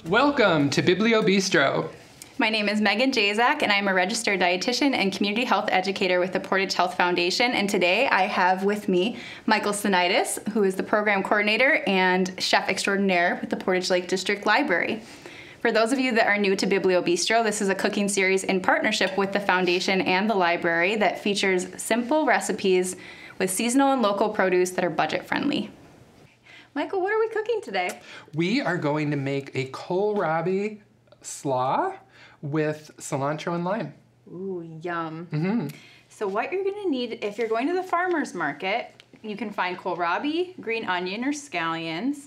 Welcome to Biblio Bistro. My name is Megan Jazak, and I'm a registered dietitian and community health educator with the Portage Health Foundation. And today I have with me Michael Sinitis, who is the program coordinator and chef extraordinaire with the Portage Lake District Library. For those of you that are new to Biblio Bistro, this is a cooking series in partnership with the foundation and the library that features simple recipes with seasonal and local produce that are budget friendly. Michael, what are we cooking today? We are going to make a Kohlrabi slaw with cilantro and lime. Ooh, yum. So what you're gonna need, if you're going to the farmer's market, you can find kohlrabi, green onion or scallions,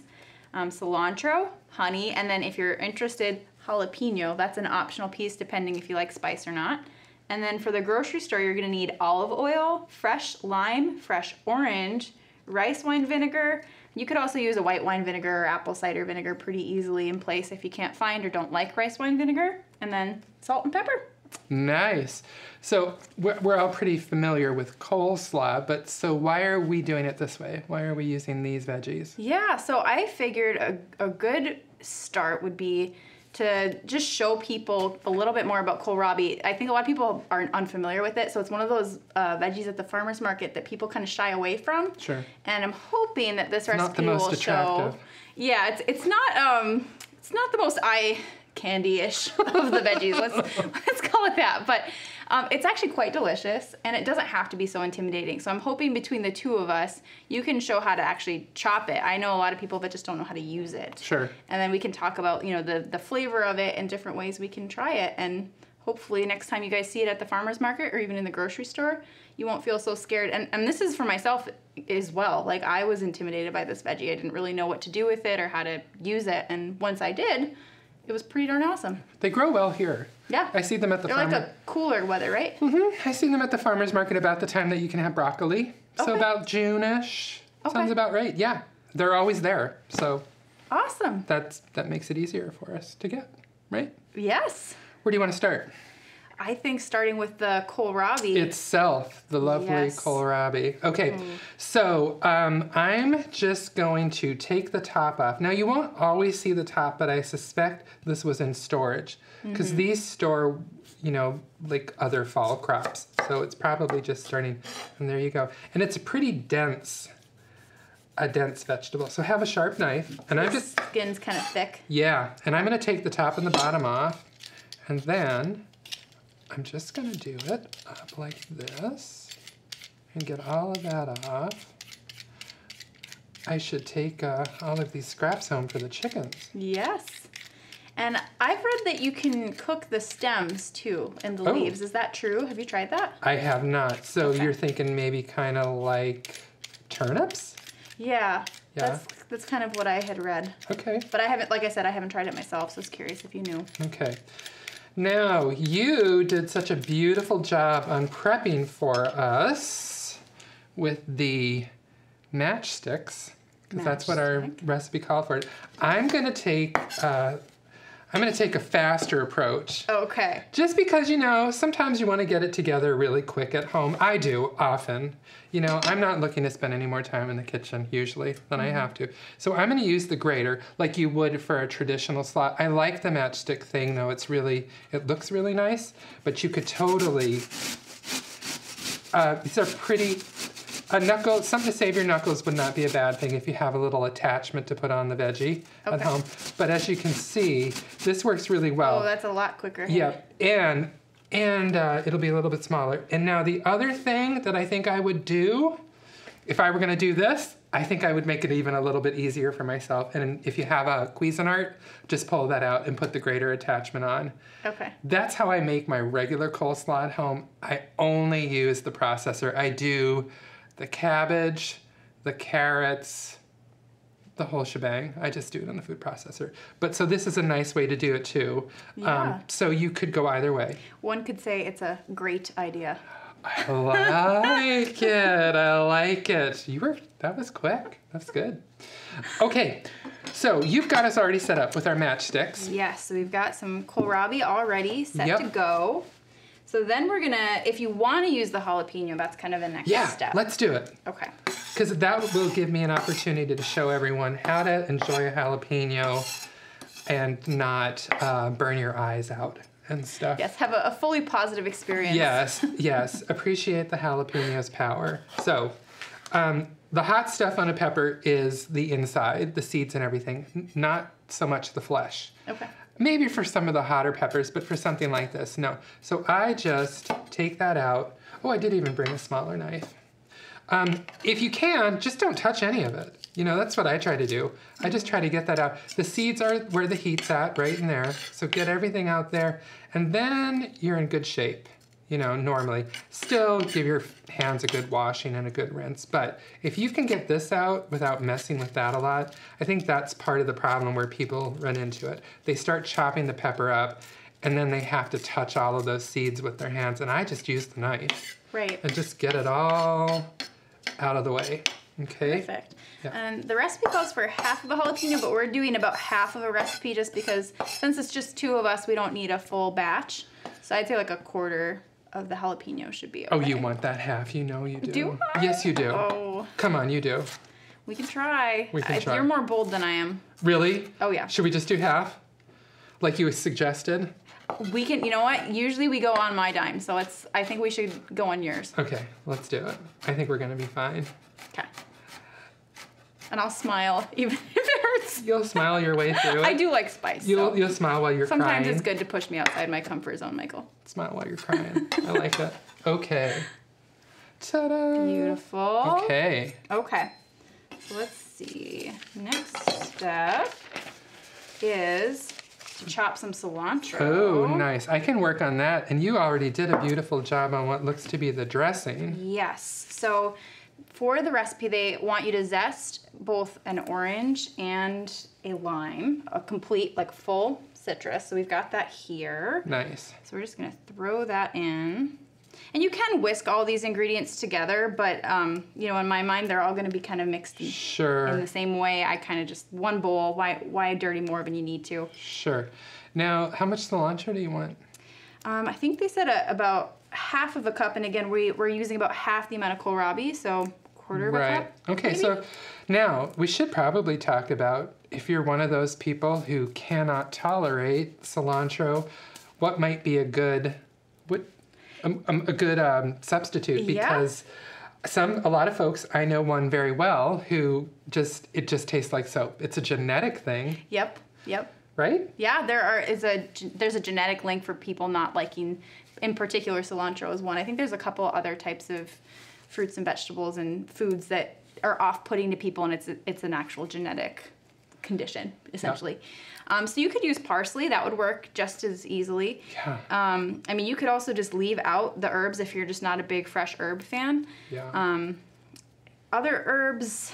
cilantro, honey, and then if you're interested, jalapeno. That's an optional piece depending if you like spice or not. And then for the grocery store, you're gonna need olive oil, fresh lime, fresh orange, rice wine vinegar. You could also use a white wine vinegar or apple cider vinegar pretty easily in place if you can't find or don't like rice wine vinegar. And then salt and pepper. Nice. So we're all pretty familiar with coleslaw, but so why are we doing it this way? Why are we using these veggies? Yeah, so I figured a good start would be to just show people a little bit more about kohlrabi. I think a lot of people are unfamiliar with it, so it's one of those veggies at the farmer's market that people kind of shy away from. Sure. And I'm hoping that this recipe not the most will attractive. show. Yeah, it's not the most eye candy-ish of the veggies. Let's call it that. But it's actually quite delicious, and it doesn't have to be so intimidating. So I'm hoping between the two of us, you can show how to actually chop it. I know a lot of people that just don't know how to use it. Sure. And then we can talk about, you know, the flavor of it and different ways we can try it. And hopefully next time you guys see it at the farmer's market or even in the grocery store, you won't feel so scared. And this is for myself as well. Like, I was intimidated by this veggie. I didn't really know what to do with it or how to use it. And once I did, it was pretty darn awesome. They grow well here. Yeah. I see them at the They're like a cooler weather, right? I see them at the farmer's market about the time that you can have broccoli. So Okay. about June-ish. Okay. Sounds about right. Yeah. They're always there. So Awesome. that makes it easier for us to get, right? Yes. Where do you want to start? I think starting with the kohlrabi. Itself, the lovely Yes. kohlrabi. Okay, so I'm just going to take the top off. Now, you won't always see the top, but I suspect this was in storage because these store, you know, like other fall crops. So it's probably just starting, and there you go. And it's a pretty dense vegetable. So have a sharp knife, and I'm just... Skin's kind of thick. Yeah, and I'm gonna take the top and the bottom off, and then I'm just gonna do it up like this and get all of that off. I should take all of these scraps home for the chickens. Yes. And I've read that you can cook the stems too and the leaves. Is that true? Have you tried that? I have not. So Okay. you're thinking maybe kind of like turnips? Yeah. Yeah. That's kind of what I had read. Okay. But I haven't, like I said, I haven't tried it myself, so I was curious if you knew. Okay. Now, you did such a beautiful job on prepping for us with the matchsticks, because that's what our recipe called for. I'm gonna take a faster approach. Okay. Just because, you know, sometimes you want to get it together really quick at home. I do, often. You know, I'm not looking to spend any more time in the kitchen, usually, than I have to. So I'm going to use the grater like you would for a traditional slaw. I like the matchstick thing, though. It looks really nice. But you could totally... these are pretty... something to save your knuckles would not be a bad thing if you have a little attachment to put on the veggie at home. But as you can see, this works really well. Oh, that's a lot quicker. Yeah, and it'll be a little bit smaller. And now the other thing that I think I would do, if I were gonna do this, I think I would make it even a little bit easier for myself. And if you have a Cuisinart, just pull that out and put the grater attachment on. Okay. That's how I make my regular coleslaw at home. I only use the processor. I do the cabbage, the carrots, the whole shebang. I just do it on the food processor. But so this is a nice way to do it too. Yeah. So you could go either way. One could say it's a great idea. I like it. I like it. That was quick. That's good. Okay, so you've got us already set up with our matchsticks. Yes, so we've got some kohlrabi already set to go. So then we're gonna, if you wanna use the jalapeno, that's kind of the next step. Yeah, let's do it. Okay. Because that will give me an opportunity to show everyone how to enjoy a jalapeno and not burn your eyes out and stuff. Yes, have a fully positive experience. Yes, yes. Appreciate the jalapeno's power. So, the hot stuff on a pepper is the inside, the seeds and everything, not so much the flesh. Okay. Maybe for some of the hotter peppers, but for something like this, no. So I just take that out. Oh, I did even bring a smaller knife. If you can, just don't touch any of it. You know, that's what I try to do. I just try to get that out. The seeds are where the heat's at, right in there. So get everything out there, and then you're in good shape, you know, normally. Still give your hands a good washing and a good rinse. But if you can get this out without messing with that a lot, I think that's part of the problem where people run into it. They start chopping the pepper up, and then they have to touch all of those seeds with their hands. And I just use the knife. Right. And just get it all out of the way. Okay? Perfect. Yeah. And the recipe calls for half of a jalapeno, but we're doing about half of a recipe just because since it's just 2 of us, we don't need a full batch. So I'd say like a quarter of the jalapeno should be okay. Oh, you want that half? You know you do. Do I? Yes, you do. Oh. Come on, you do. We can try. We can try. You're more bold than I am. Really? Oh, yeah. Should we just do half? Like you suggested? We can, you know what? Usually we go on my dime, so I think we should go on yours. Okay, let's do it. I think we're gonna be fine. Okay. And I'll smile even if it hurts. You'll smile your way through it. I do like spice. You'll smile while you're Sometimes crying. it's good to push me outside my comfort zone, Michael. Smile while you're crying. I like that. Okay. Ta-da! Beautiful. Okay. Okay. So let's see. Next step is to chop some cilantro. Oh, nice. I can work on that. And you already did a beautiful job on what looks to be the dressing. Yes. So for the recipe, they want you to zest both an orange and a lime, a complete, like full citrus. So we've got that here. Nice. So we're just gonna throw that in. And you can whisk all these ingredients together, but you know, in my mind, they're all gonna be kind of mixed in, Sure. in the same way. I kind of just, one bowl, why dirty more than you need to? Sure. Now, how much cilantro do you want? I think they said about half of a cup, and again, we're using about half the amount of kohlrabi, so quarter of a cup. Okay, maybe? so now we should probably talk about if you're one of those people who cannot tolerate cilantro, what might be a good substitute, because a lot of folks, I know one very well who it just tastes like soap. It's a genetic thing. Yep. Right? Yeah, there's a genetic link for people not liking, in particular, cilantro is one. I think there's a couple other types of fruits and vegetables and foods that are off-putting to people, and it's an actual genetic condition, essentially. Yeah. So you could use parsley. That would work just as easily. Yeah. I mean, you could also just leave out the herbs if you're just not a big fresh herb fan. Yeah. Other herbs,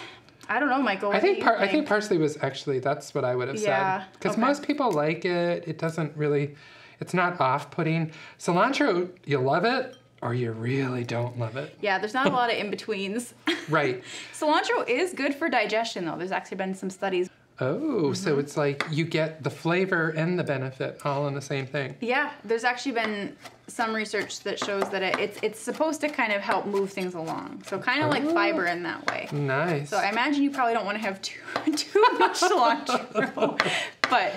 I don't know, Michael. I think parsley was actually, that's what I would have said. Because most people like it. It doesn't really, it's not off-putting. Cilantro, you love it or you really don't love it. Yeah, there's not a lot of in-betweens. Right. Cilantro is good for digestion, though. There's actually been some studies. Oh, so it's like you get the flavor and the benefit all in the same thing. Yeah, there's actually been some research that shows that it's supposed to kind of help move things along. So kind of like fiber in that way. Nice. So I imagine you probably don't want to have too much cilantro, but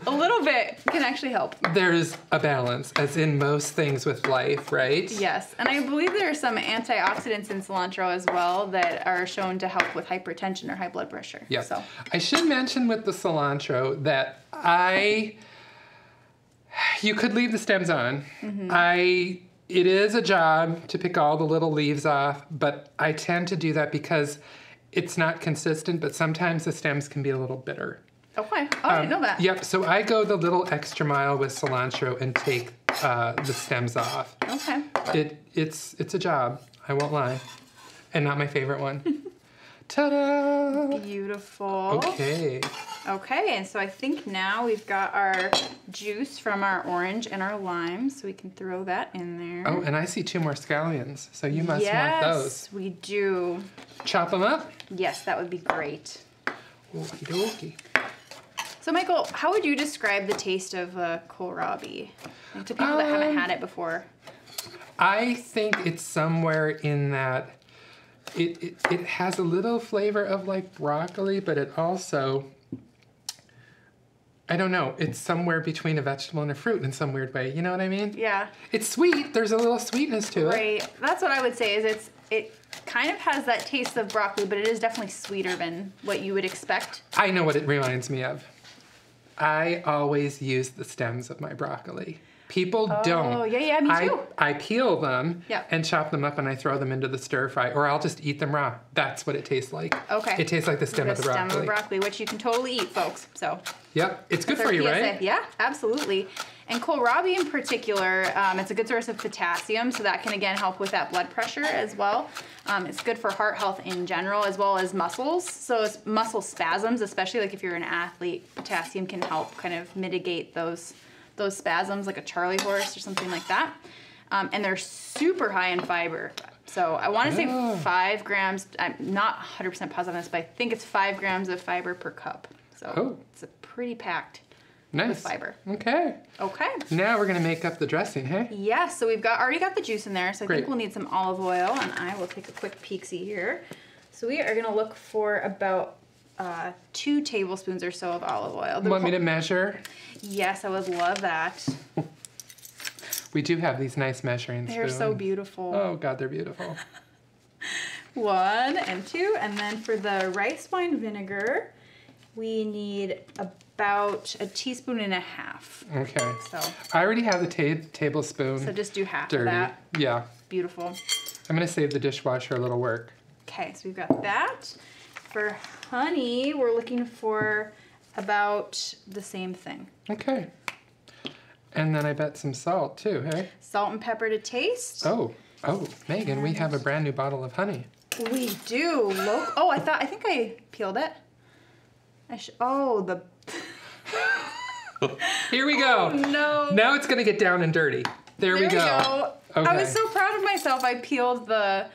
a little bit can actually help. There's a balance, as in most things with life, right? Yes, and I believe there are some antioxidants in cilantro as well that are shown to help with hypertension or high blood pressure. Yeah. So I should mention with the cilantro that you could leave the stems on. Mm-hmm. It is a job to pick all the little leaves off, but I tend to do that because it's not consistent, but sometimes the stems can be a little bitter. Okay. Oh, I didn't know that. Yep, so I go the little extra mile with cilantro and take the stems off. Okay. It's a job, I won't lie, and not my favorite one. Ta-da! Beautiful. Okay. Okay, and so I think now we've got our juice from our orange and our lime, so we can throw that in there. Oh, and I see 2 more scallions, so you must want those. Yes, we do. Chop them up? Yes, that would be great. Okie dokie. So, Michael, how would you describe the taste of kohlrabi to people that haven't had it before? I think it's somewhere in that it has a little flavor of like broccoli, but it also I don't know. It's somewhere between a vegetable and a fruit in some weird way. You know what I mean? Yeah. It's sweet. There's a little sweetness to it. Right. That's what I would say is it kind of has that taste of broccoli, but it is definitely sweeter than what you would expect. I know what it reminds me of. I always use the stems of my broccoli. People don't. Oh, yeah, me too. I peel them Yep. and chop them up and I throw them into the stir fry, or I'll just eat them raw. That's what it tastes like. Okay. It tastes like the stem of the broccoli. The stem of broccoli, which you can totally eat, folks. So. Yep, it's good That's for you, our PSA. right? Yeah, absolutely. And kohlrabi in particular, it's a good source of potassium, so that can again help with that blood pressure as well. It's good for heart health in general, as well as muscles. So it's muscle spasms, especially like if you're an athlete, potassium can help kind of mitigate those spasms, like a Charlie horse or something like that. And they're super high in fiber. So I want to say 5 grams. I'm not 100% positive on this, but I think it's 5 grams of fiber per cup. So it's a pretty packed with fiber. Okay. Okay. Now we're gonna make up the dressing, hey? Yeah, so we've already got the juice in there, so I Great. think we'll need some olive oil, and I will take a quick peek-see here. So we are gonna look for about 2 tablespoons or so of olive oil. Want me to measure? Yes, I would love that. We do have these nice measuring spoons. They're so beautiful. Oh God, they're beautiful. 1 and 2, and then for the rice wine vinegar, we need about 1.5 teaspoons. Okay. So I already have the tablespoon. So just do half dirty. of that. Yeah. Beautiful. I'm gonna save the dishwasher a little work. Okay, so we've got that. For honey, we're looking for about the same thing. Okay. And then I bet some salt too, hey? Salt and pepper to taste. Oh, Megan, we have a brand new bottle of honey. We do. Oh, I think I peeled it. Here we go. Oh, no. Now it's gonna get down and dirty. There we go. Okay. I was so proud of myself. I peeled the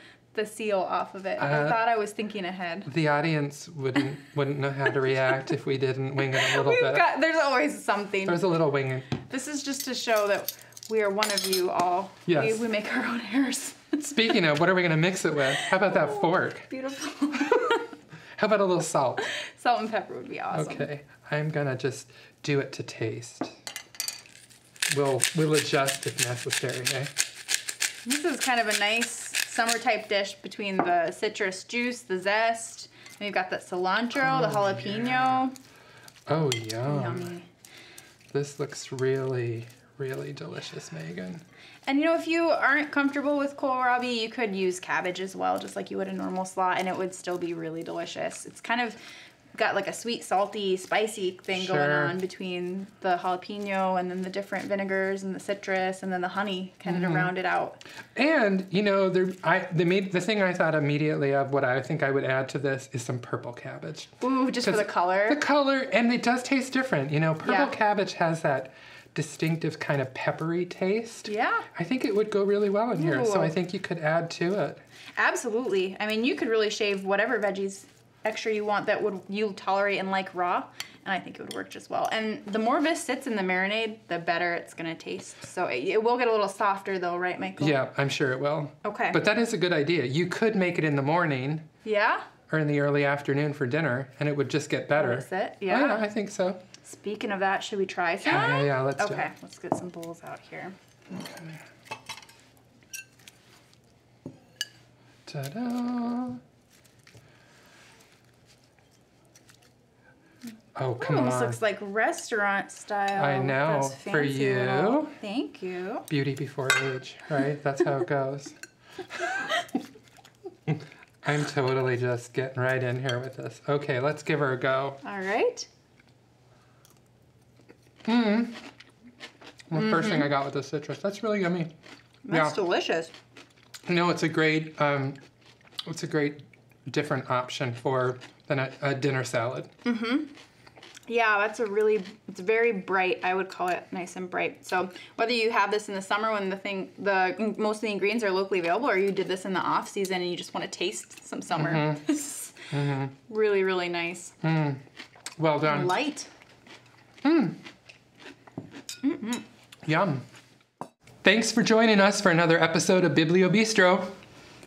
seal off of it. I thought I was thinking ahead. The audience wouldn't know how to react if we didn't wing it a little bit. There's always something. There's a little winging. This is just to show that we are one of you all. Yes. We make our own errors. Speaking of, what are we gonna mix it with? How about that fork? Beautiful. How about a little salt? Salt and pepper would be awesome. Okay, I'm gonna just do it to taste. We'll adjust if necessary, eh? This is kind of a nice summer type dish between the citrus juice, the zest, and we've got the cilantro, the jalapeno. Yeah. Oh, yum. Yummy. This looks really, really delicious, Megan. And you know, if you aren't comfortable with kohlrabi, you could use cabbage as well, just like you would a normal slaw, and it would still be really delicious. It's kind of got like a sweet, salty, spicy thing going on between the jalapeno and then the different vinegars and the citrus and then the honey kind of to round it out. And you know, the thing I thought immediately of what I think I would add to this is some purple cabbage. Ooh, just for the color. The color, and it does taste different. You know, purple cabbage has that distinctive kind of peppery taste. Yeah. I think it would go really well in here, so Ooh. I think you could add to it. Absolutely. I mean, you could really shave whatever veggies extra you want that you tolerate and like raw, and I think it would work just well. And the more this sits in the marinade, the better it's gonna taste. So it will get a little softer though, right, Michael? Yeah, I'm sure it will. Okay. But that is a good idea. You could make it in the morning. Yeah? Or in the early afternoon for dinner, and it would just get better. That's it? Oh, Yeah. yeah, I think so. Speaking of that, should we try some? Yeah, let's do it. Okay, let's get some bowls out here. Okay. Ta-da! Oh, come Almost on. looks like restaurant style. I know. That's For fancy you. little- Thank you. Beauty before age, right? That's how it goes. I'm totally just getting right in here with this. Okay, let's give her a go. All right. The first thing I got with the citrus. That's really yummy. That's delicious. No, it's a great different option than a dinner salad. Yeah, it's very bright. I would call it nice and bright. So whether you have this in the summer when most of the ingredients are locally available, or you did this in the off season and you just want to taste some summer, really, really nice. Well done. And light. Yum. Thanks for joining us for another episode of Biblio Bistro.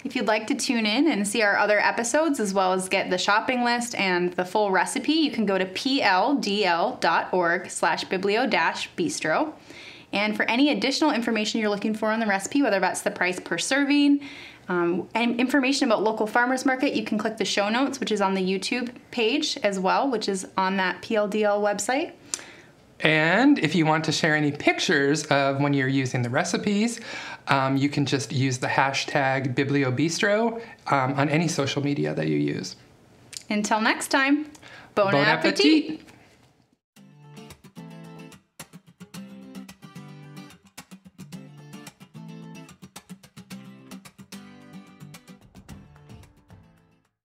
If you'd like to tune in and see our other episodes, as well as get the shopping list and the full recipe, you can go to pldl.org/biblio-bistro. And for any additional information you're looking for on the recipe, whether that's the price per serving, and information about local farmers market, you can click the show notes, which is on the YouTube page as well, which is on that PLDL website. And if you want to share any pictures of when you're using the recipes, you can just use the hashtag Biblio Bistro on any social media that you use. Until next time, Bon appetit!